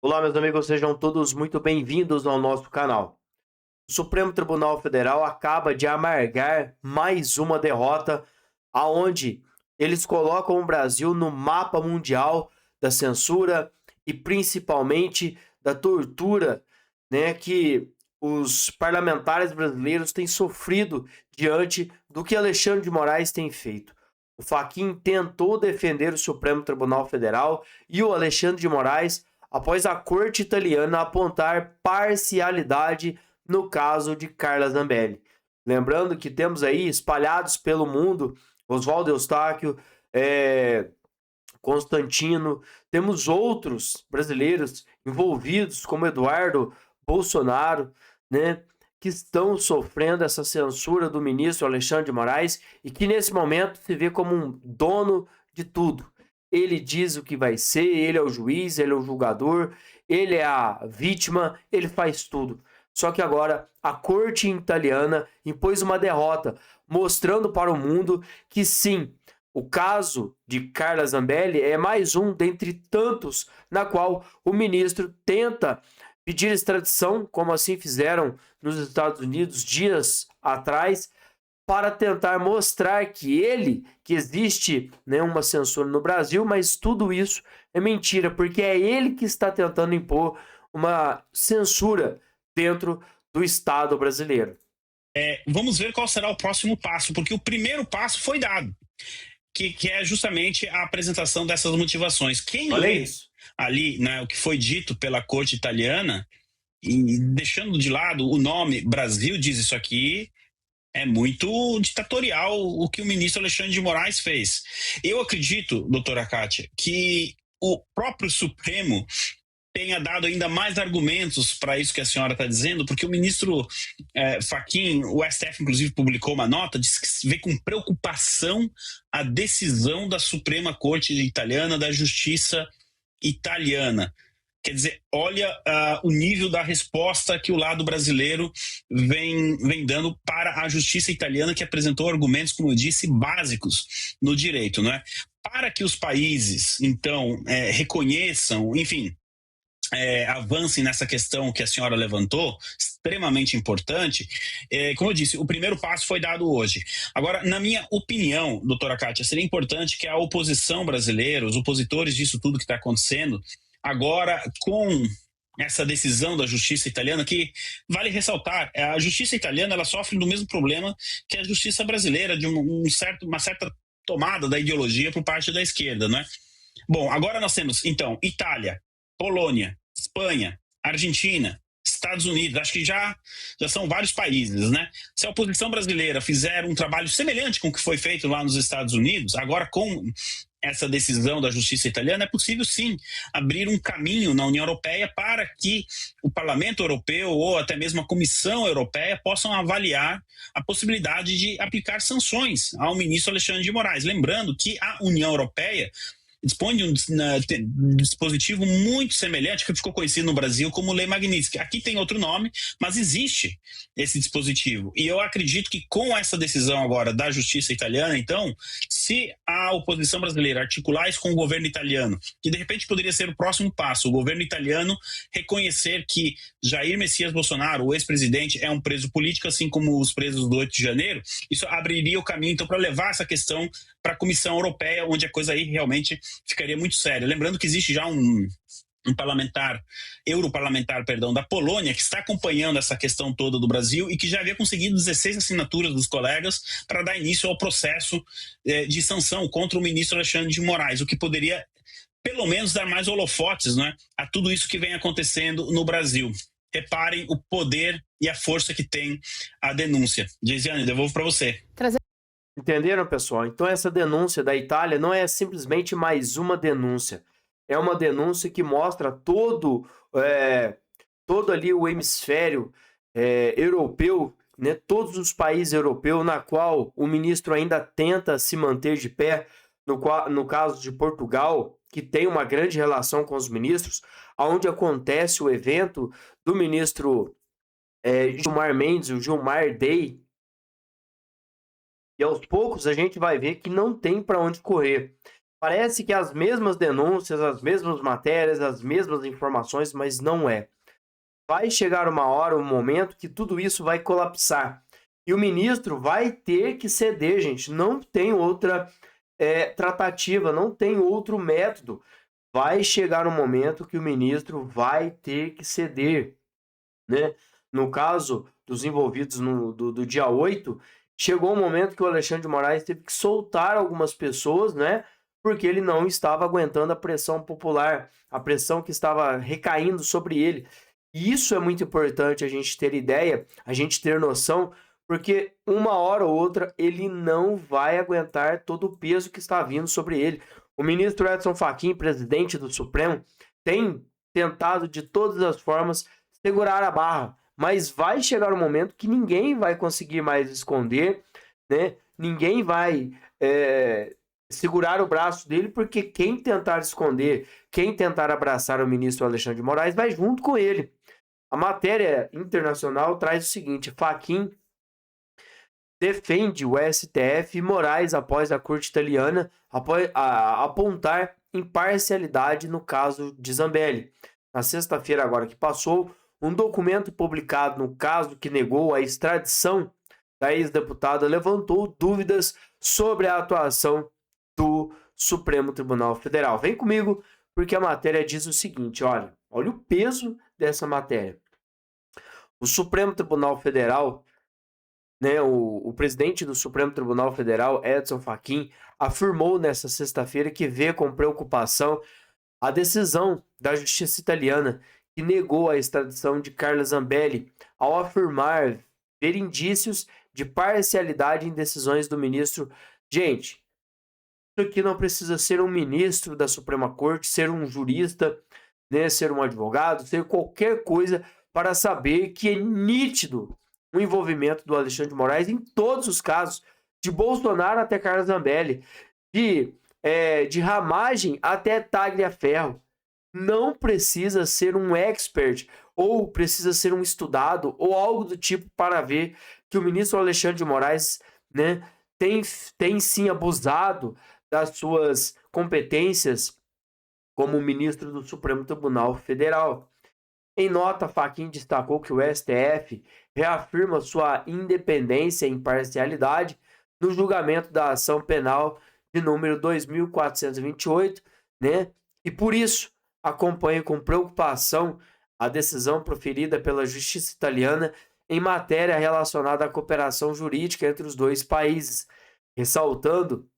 Olá, meus amigos, sejam todos muito bem-vindos ao nosso canal. O Supremo Tribunal Federal acaba de amargar mais uma derrota, aonde eles colocam o Brasil no mapa mundial da censura e principalmente da tortura, né, que os parlamentares brasileiros têm sofrido diante do que Alexandre de Moraes tem feito. O Fachin tentou defender o Supremo Tribunal Federal e o Alexandre de Moraes após a corte italiana apontar parcialidade no caso de Carla Zambelli. Lembrando que temos aí espalhados pelo mundo Oswaldo Eustáquio, Constantino, temos outros brasileiros envolvidos, como Eduardo Bolsonaro, né, que estão sofrendo essa censura do ministro Alexandre de Moraes e que nesse momento se vê como um dono de tudo. Ele diz o que vai ser, ele é o juiz, ele é o julgador, ele é a vítima, ele faz tudo. Só que agora a corte italiana impôs uma derrota, mostrando para o mundo que sim, o caso de Carla Zambelli é mais um dentre tantos na qual o ministro tenta pedir extradição, como assim fizeram nos Estados Unidos dias atrás, para tentar mostrar que existe, né, uma censura no Brasil, mas tudo isso é mentira, porque é ele que está tentando impor uma censura dentro do Estado brasileiro. Vamos ver qual será o próximo passo, porque o primeiro passo foi dado, que é justamente a apresentação dessas motivações. Quem Olha lê isso. ali, né, o que foi dito pela corte italiana, e deixando de lado o nome Brasil, diz isso aqui, é muito ditatorial o que o ministro Alexandre de Moraes fez. Eu acredito, doutora Kátia, que o próprio Supremo tenha dado ainda mais argumentos para isso que a senhora está dizendo, porque o ministro Fachin, o STF inclusive publicou uma nota, diz que vê com preocupação a decisão da Suprema Corte Italiana, da Justiça Italiana. Quer dizer, olha o nível da resposta que o lado brasileiro vem dando para a justiça italiana, que apresentou argumentos, como eu disse, básicos no direito, não é? Para que os países, então, reconheçam, enfim, avancem nessa questão que a senhora levantou, extremamente importante, como eu disse, o primeiro passo foi dado hoje. Agora, na minha opinião, doutora Kátia, seria importante que a oposição brasileira, os opositores disso tudo que está acontecendo, agora com essa decisão da justiça italiana, que vale ressaltar, a justiça italiana ela sofre do mesmo problema que a justiça brasileira, de uma certa tomada da ideologia por parte da esquerda, não é? Bom, agora nós temos, então, Itália, Polônia, Espanha, Argentina, Estados Unidos, acho que já são vários países, né? Se a oposição brasileira fizer um trabalho semelhante com o que foi feito lá nos Estados Unidos, agora com essa decisão da justiça italiana, é possível sim abrir um caminho na União Europeia para que o Parlamento Europeu ou até mesmo a Comissão Europeia possam avaliar a possibilidade de aplicar sanções ao ministro Alexandre de Moraes. Lembrando que a União Europeia dispõe de um dispositivo muito semelhante, que ficou conhecido no Brasil como Lei Magnitsky. Aqui tem outro nome, mas existe esse dispositivo. E eu acredito que com essa decisão agora da justiça italiana, então, se a oposição brasileira articular isso com o governo italiano, que de repente poderia ser o próximo passo, o governo italiano reconhecer que Jair Messias Bolsonaro, o ex-presidente, é um preso político, assim como os presos do 8 de janeiro, isso abriria o caminho, então, para levar essa questão para a Comissão Europeia, onde a coisa aí realmente ficaria muito séria. Lembrando que existe já um europarlamentar, da Polônia, que está acompanhando essa questão toda do Brasil e que já havia conseguido 16 assinaturas dos colegas para dar início ao processo de sanção contra o ministro Alexandre de Moraes, o que poderia, pelo menos, dar mais holofotes, né, a tudo isso que vem acontecendo no Brasil. Reparem o poder e a força que tem a denúncia. Geisiane, devolvo para você. Entenderam, pessoal? Então essa denúncia da Itália não é simplesmente mais uma denúncia. É uma denúncia que mostra todo ali o hemisfério europeu, né? Todos os países europeus na qual o ministro ainda tenta se manter de pé, no caso de Portugal, que tem uma grande relação com os ministros, onde acontece o evento do ministro Gilmar Mendes, o Gilmar Day. E aos poucos a gente vai ver que não tem para onde correr. Parece que as mesmas denúncias, as mesmas matérias, as mesmas informações, mas não é. Vai chegar uma hora, um momento que tudo isso vai colapsar. E o ministro vai ter que ceder, gente. Não tem outra tratativa, não tem outro método. Vai chegar um momento que o ministro vai ter que ceder, né? No caso dos envolvidos do dia 8, chegou um momento que o Alexandre de Moraes teve que soltar algumas pessoas, né? Porque ele não estava aguentando a pressão popular, a pressão que estava recaindo sobre ele. E isso é muito importante a gente ter ideia, a gente ter noção, porque uma hora ou outra ele não vai aguentar todo o peso que está vindo sobre ele. O ministro Edson Fachin, presidente do Supremo, tem tentado de todas as formas segurar a barra, mas vai chegar um momento que ninguém vai conseguir mais esconder, né? Ninguém vai segurar o braço dele, porque quem tentar esconder, quem tentar abraçar o ministro Alexandre de Moraes vai junto com ele. A matéria internacional traz o seguinte: Fachin defende o STF e Moraes após a corte italiana apontar imparcialidade no caso de Zambelli. Na sexta-feira agora que passou, um documento publicado no caso que negou a extradição da ex-deputada levantou dúvidas sobre a atuação do Supremo Tribunal Federal. Vem comigo, porque a matéria diz o seguinte, olha o peso dessa matéria. O Supremo Tribunal Federal, né, o presidente do Supremo Tribunal Federal, Edson Fachin, afirmou nesta sexta-feira que vê com preocupação a decisão da justiça italiana que negou a extradição de Carla Zambelli, ao afirmar ver indícios de parcialidade em decisões do ministro. Gente, isso aqui não precisa ser um ministro da Suprema Corte, ser um jurista, né, ser um advogado, ser qualquer coisa para saber que é nítido o envolvimento do Alexandre de Moraes em todos os casos, de Bolsonaro até Carla Zambelli, de Ramagem até Tagliaferro. Não precisa ser um expert ou precisa ser um estudado ou algo do tipo para ver que o ministro Alexandre de Moraes, né, tem sim abusado das suas competências como ministro do Supremo Tribunal Federal. Em nota, Fachin destacou que o STF reafirma sua independência e imparcialidade no julgamento da ação penal de número 2428, né? E por isso acompanha com preocupação a decisão proferida pela Justiça italiana em matéria relacionada à cooperação jurídica entre os dois países, ressaltando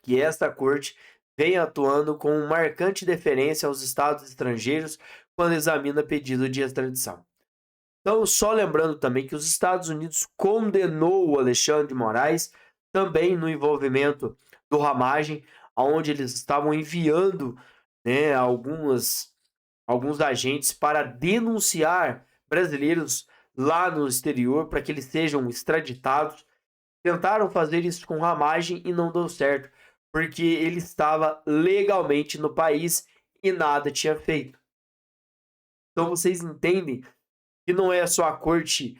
que esta corte vem atuando com marcante deferência aos estados estrangeiros quando examina pedido de extradição. Então, só lembrando também que os Estados Unidos condenou o Alexandre de Moraes também no envolvimento do Ramagem, onde eles estavam enviando, né, alguns agentes para denunciar brasileiros lá no exterior para que eles sejam extraditados. Tentaram fazer isso com Ramagem e não deu certo, porque ele estava legalmente no país e nada tinha feito. Então vocês entendem que não é só a corte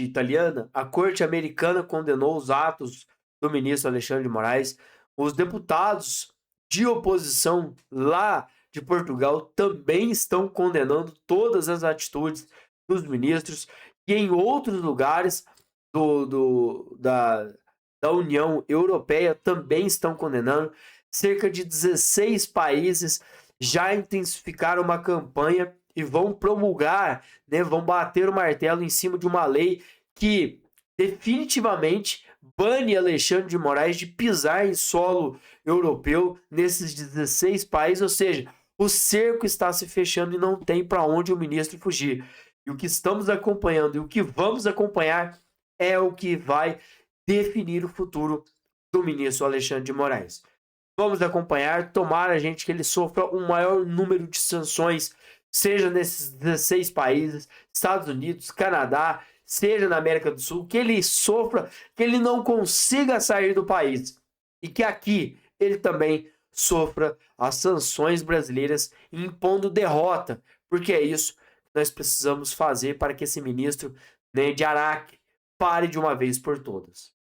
italiana, a corte americana condenou os atos do ministro Alexandre de Moraes. Os deputados de oposição lá de Portugal também estão condenando todas as atitudes dos ministros, e em outros lugares da União Europeia também estão condenando. Cerca de 16 países já intensificaram uma campanha e vão promulgar, né, vão bater o martelo em cima de uma lei que definitivamente bane Alexandre de Moraes de pisar em solo europeu nesses 16 países, ou seja, o cerco está se fechando e não tem para onde o ministro fugir. E o que estamos acompanhando e o que vamos acompanhar é o que vai definir o futuro do ministro Alexandre de Moraes. Vamos acompanhar, tomara, gente, que ele sofra um maior número de sanções, seja nesses 16 países, Estados Unidos, Canadá, seja na América do Sul, que ele sofra, que ele não consiga sair do país. E que aqui ele também sofra as sanções brasileiras impondo derrota, porque é isso que nós precisamos fazer para que esse ministro, né, de Araque pare de uma vez por todas.